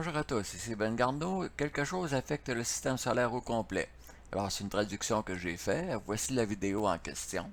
Bonjour à tous, ici Ben Garneau. Quelque chose affecte le système solaire au complet. Alors, c'est une traduction que j'ai faite. Voici la vidéo en question.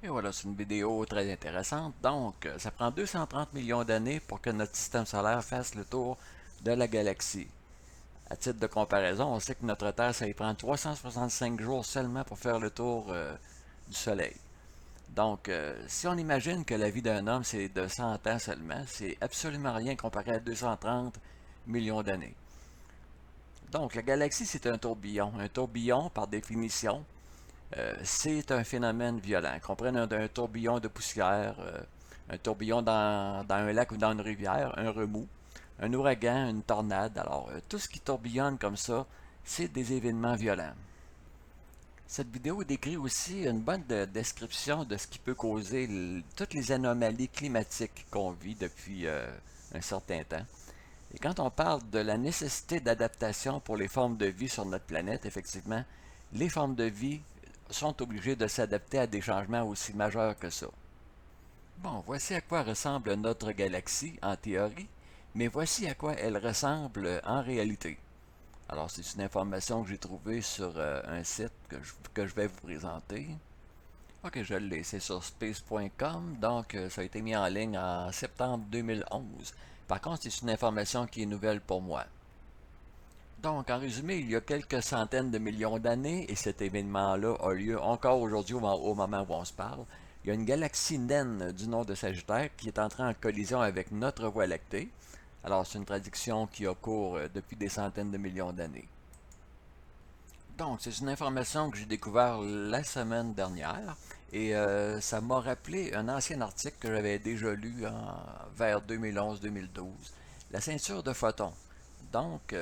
Et voilà, c'est une vidéo très intéressante. Donc, ça prend 230 millions d'années pour que notre système solaire fasse le tour de la galaxie. À titre de comparaison, on sait que notre Terre, ça y prend 365 jours seulement pour faire le tour du Soleil. Donc, si on imagine que la vie d'un homme, c'est de 100 ans seulement, c'est absolument rien comparé à 230 millions d'années. Donc, la galaxie, c'est un tourbillon. Un tourbillon, par définition, c'est un phénomène violent. Qu'on prenne un tourbillon de poussière, un tourbillon dans un lac ou dans une rivière, un remous, un ouragan, une tornade. Alors, tout ce qui tourbillonne comme ça, c'est des événements violents. Cette vidéo décrit aussi une bonne description de ce qui peut causer toutes les anomalies climatiques qu'on vit depuis un certain temps. Et quand on parle de la nécessité d'adaptation pour les formes de vie sur notre planète, effectivement, les formes de vie sont obligées de s'adapter à des changements aussi majeurs que ça. Bon, voici à quoi ressemble notre galaxie en théorie, mais voici à quoi elle ressemble en réalité. Alors, c'est une information que j'ai trouvée sur un site que je vais vous présenter. Ok, je l'ai, c'est sur space.com, donc ça a été mis en ligne en septembre 2011. Par contre, c'est une information qui est nouvelle pour moi. Donc, en résumé, il y a quelques centaines de millions d'années, et cet événement-là a lieu encore aujourd'hui au moment où on se parle. Il y a une galaxie naine du nom de Sagittaire qui est entrée en collision avec notre Voie lactée. Alors, c'est une traduction qui a cours depuis des centaines de millions d'années. Donc, c'est une information que j'ai découvert la semaine dernière et ça m'a rappelé un ancien article que j'avais déjà lu vers 2011-2012, la ceinture de photons. Donc,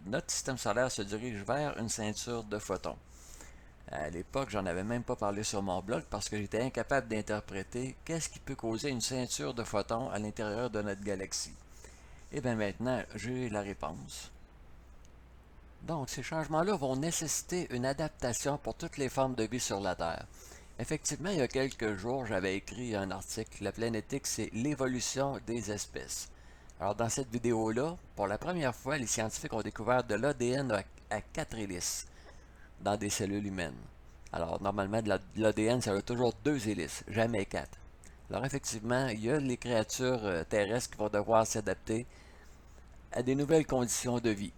notre système solaire se dirige vers une ceinture de photons. À l'époque, j'en avais même pas parlé sur mon blog parce que j'étais incapable d'interpréter qu'est-ce qui peut causer une ceinture de photons à l'intérieur de notre galaxie. Et bien maintenant, j'ai la réponse. Donc, ces changements-là vont nécessiter une adaptation pour toutes les formes de vie sur la Terre. Effectivement, il y a quelques jours, j'avais écrit un article, La Planétique, c'est l'évolution des espèces. Alors, dans cette vidéo-là, pour la première fois, les scientifiques ont découvert de l'ADN à 4 hélices dans des cellules humaines. Alors, normalement, de l'ADN, ça a toujours 2 hélices, jamais 4. Alors, effectivement, il y a les créatures terrestres qui vont devoir s'adapter à des nouvelles conditions de vie.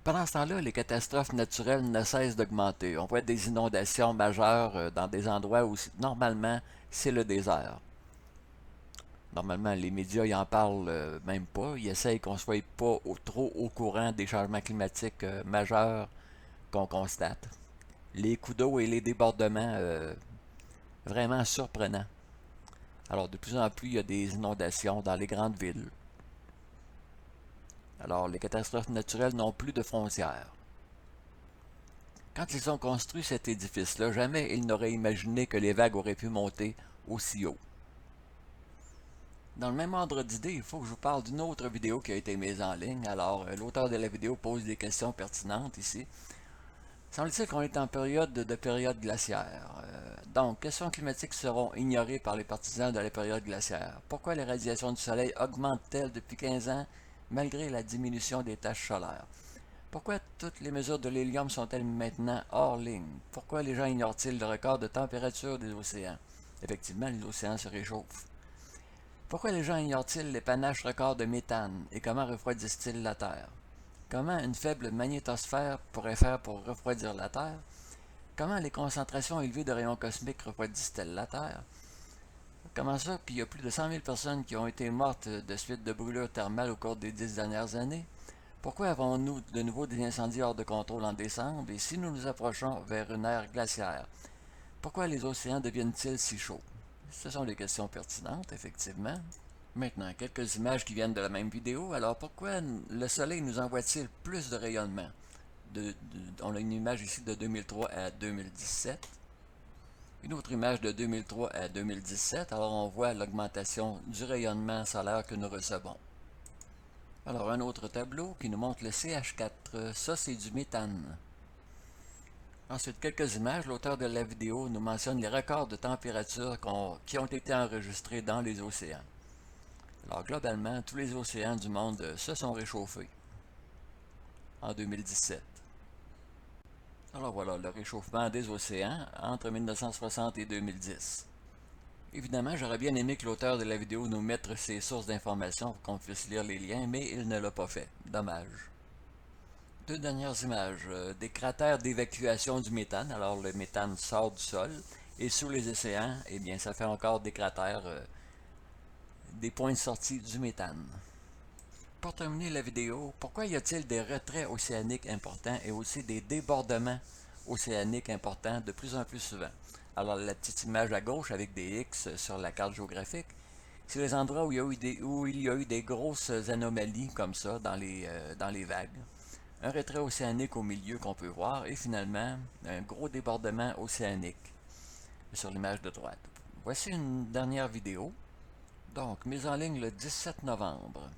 Pendant ce temps-là, les catastrophes naturelles ne cessent d'augmenter. On voit des inondations majeures dans des endroits où normalement c'est le désert. Normalement, les médias y en parlent même pas. Ils essayent qu'on ne soit pas trop au courant des changements climatiques majeurs qu'on constate. Les coups d'eau et les débordements vraiment surprenants. Alors, de plus en plus, il y a des inondations dans les grandes villes. Alors, les catastrophes naturelles n'ont plus de frontières. Quand ils ont construit cet édifice-là, jamais ils n'auraient imaginé que les vagues auraient pu monter aussi haut. Dans le même ordre d'idée, il faut que je vous parle d'une autre vidéo qui a été mise en ligne. Alors, l'auteur de la vidéo pose des questions pertinentes ici. Semble-t-il qu'on est en période glaciaire. Donc, questions climatiques seront ignorées par les partisans de la période glaciaire. Pourquoi les radiations du Soleil augmentent-elles depuis 15 ans malgré la diminution des taches solaires? Pourquoi toutes les mesures de l'hélium sont-elles maintenant hors ligne? Pourquoi les gens ignorent-ils le record de température des océans? Effectivement, les océans se réchauffent. Pourquoi les gens ignorent-ils les panaches records de méthane et comment refroidissent-ils la Terre? Comment une faible magnétosphère pourrait faire pour refroidir la Terre? Comment les concentrations élevées de rayons cosmiques refroidissent-elles la Terre? Comment ça qu'il y a plus de 100 000 personnes qui ont été mortes de suite de brûlures thermales au cours des 10 dernières années? Pourquoi avons-nous de nouveau des incendies hors de contrôle en décembre et si nous nous approchons vers une ère glaciaire? Pourquoi les océans deviennent-ils si chauds? Ce sont des questions pertinentes, effectivement. Maintenant, quelques images qui viennent de la même vidéo. Alors, pourquoi le Soleil nous envoie-t-il plus de rayonnement? On a une image ici de 2003 à 2017. Une autre image de 2003 à 2017. Alors, on voit l'augmentation du rayonnement solaire que nous recevons. Alors, un autre tableau qui nous montre le CH4. Ça, c'est du méthane. Ensuite, quelques images. L'auteur de la vidéo nous mentionne les records de température qui ont été enregistrés dans les océans. Alors, globalement, tous les océans du monde se sont réchauffés en 2017. Alors voilà, le réchauffement des océans entre 1960 et 2010. Évidemment, j'aurais bien aimé que l'auteur de la vidéo nous mette ses sources d'informations pour qu'on puisse lire les liens, mais il ne l'a pas fait. Dommage. Deux dernières images. Des cratères d'évacuation du méthane. Alors le méthane sort du sol. Et sous les océans, eh bien, ça fait encore des cratères, des points de sortie du méthane. Pour terminer la vidéo, pourquoi y a-t-il des retraits océaniques importants et aussi des débordements océaniques importants de plus en plus souvent? Alors la petite image à gauche avec des X sur la carte géographique, c'est les endroits où il y a eu des grosses anomalies comme ça dans les vagues. Un retrait océanique au milieu qu'on peut voir et finalement un gros débordement océanique sur l'image de droite. Voici une dernière vidéo, donc mise en ligne le 17 novembre.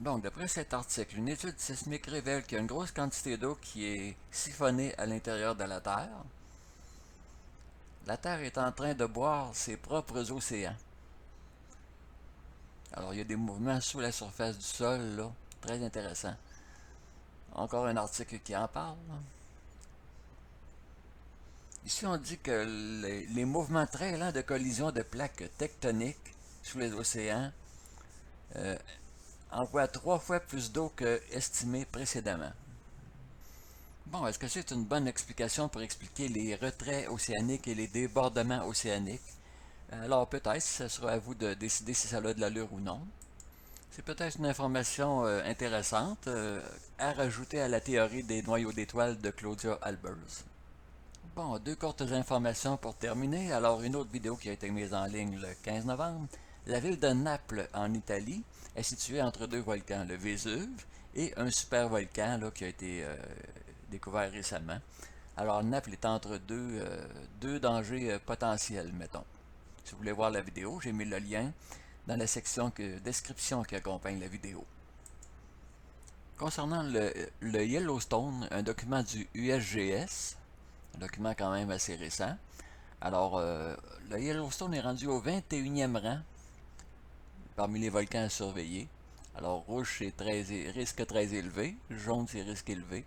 Donc, d'après cet article, une étude sismique révèle qu'il y a une grosse quantité d'eau qui est siphonnée à l'intérieur de la Terre. La Terre est en train de boire ses propres océans. Alors, il y a des mouvements sous la surface du sol, là, très intéressant. Encore un article qui en parle. Ici, on dit que les mouvements très lents de collision de plaques tectoniques sous les océans envoient 3 fois plus d'eau que estimé précédemment. Bon, est-ce que c'est une bonne explication pour expliquer les retraits océaniques et les débordements océaniques? Alors peut-être, ce sera à vous de décider si ça a de l'allure ou non. C'est peut-être une information intéressante à rajouter à la théorie des noyaux d'étoiles de Claudia Albers. Bon, deux courtes informations pour terminer. Alors, une autre vidéo qui a été mise en ligne le 15 novembre. La ville de Naples, en Italie, est située entre deux volcans, le Vésuve et un supervolcan là, qui a été découvert récemment. Alors, Naples est entre deux dangers potentiels, mettons. Si vous voulez voir la vidéo, j'ai mis le lien dans la section description qui accompagne la vidéo. Concernant le Yellowstone, un document du USGS, un document quand même assez récent. Alors, le Yellowstone est rendu au 21e rang parmi les volcans à surveiller. Alors, rouge, c'est risque très élevé. Jaune, c'est risque élevé.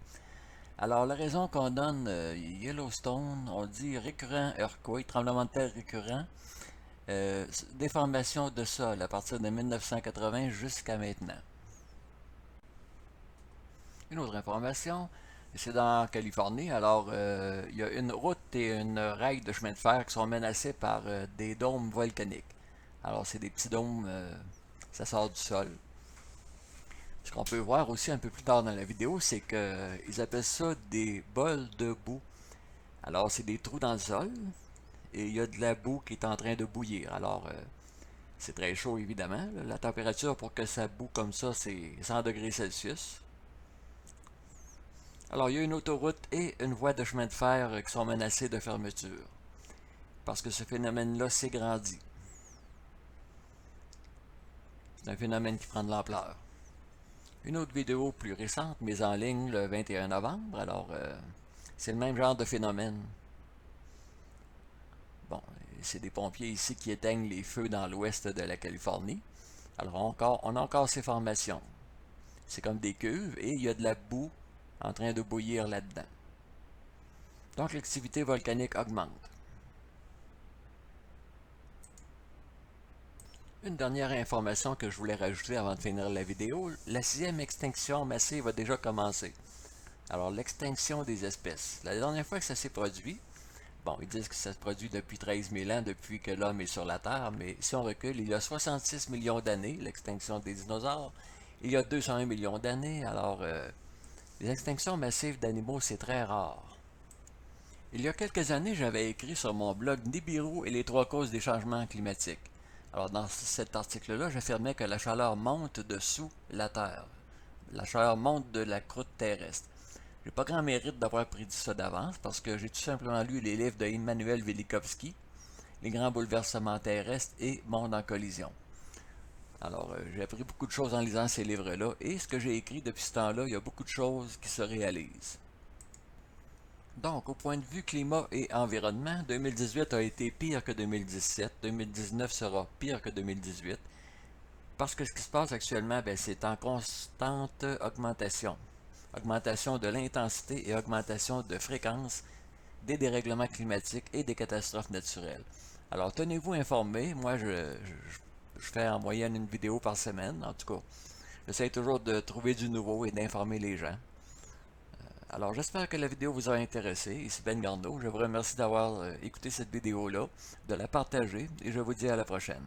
Alors, la raison qu'on donne Yellowstone, on dit récurrent earthquake, tremblement de terre récurrent, déformation de sol à partir de 1980 jusqu'à maintenant. Une autre information, c'est dans Californie. Alors, il y a une route et une rail de chemin de fer qui sont menacés par des dômes volcaniques. Alors, c'est des petits dômes, ça sort du sol. Ce qu'on peut voir aussi un peu plus tard dans la vidéo, c'est qu'ils appellent ça des bols de boue. Alors, c'est des trous dans le sol et il y a de la boue qui est en train de bouillir. Alors, c'est très chaud évidemment. La température pour que ça boue comme ça, c'est 100 degrés Celsius. Alors, il y a une autoroute et une voie de chemin de fer qui sont menacées de fermeture parce que ce phénomène-là s'égrandit. C'est un phénomène qui prend de l'ampleur. Une autre vidéo plus récente, mise en ligne le 21 novembre. Alors, c'est le même genre de phénomène. Bon, c'est des pompiers ici qui éteignent les feux dans l'ouest de la Californie. Alors, on a encore ces formations. C'est comme des cuves et il y a de la boue en train de bouillir là-dedans. Donc, l'activité volcanique augmente. Une dernière information que je voulais rajouter avant de finir la vidéo, la 6e extinction massive a déjà commencé. Alors, l'extinction des espèces. La dernière fois que ça s'est produit, bon, ils disent que ça se produit depuis 13 000 ans, depuis que l'homme est sur la Terre, mais si on recule, il y a 66 millions d'années, l'extinction des dinosaures. Il y a 201 millions d'années, alors les extinctions massives d'animaux, c'est très rare. Il y a quelques années, j'avais écrit sur mon blog Nibiru et les 3 causes des changements climatiques. Alors, dans cet article-là, j'affirmais que la chaleur monte dessous la Terre. La chaleur monte de la croûte terrestre. J'ai pas grand mérite d'avoir prédit ça d'avance parce que j'ai tout simplement lu les livres de Immanuel Velikovsky, Les grands bouleversements terrestres et Monde en collision. Alors, j'ai appris beaucoup de choses en lisant ces livres-là et ce que j'ai écrit depuis ce temps-là, il y a beaucoup de choses qui se réalisent. Donc, au point de vue climat et environnement, 2018 a été pire que 2017, 2019 sera pire que 2018, parce que ce qui se passe actuellement, c'est en constante augmentation. augmentation de l'intensité et augmentation de fréquence des dérèglements climatiques et des catastrophes naturelles. Alors tenez-vous informés, moi je fais en moyenne une vidéo par semaine, en tout cas. J'essaie toujours de trouver du nouveau et d'informer les gens. Alors j'espère que la vidéo vous a intéressé. Ici Ben Garneau, je vous remercie d'avoir écouté cette vidéo-là, de la partager et je vous dis à la prochaine.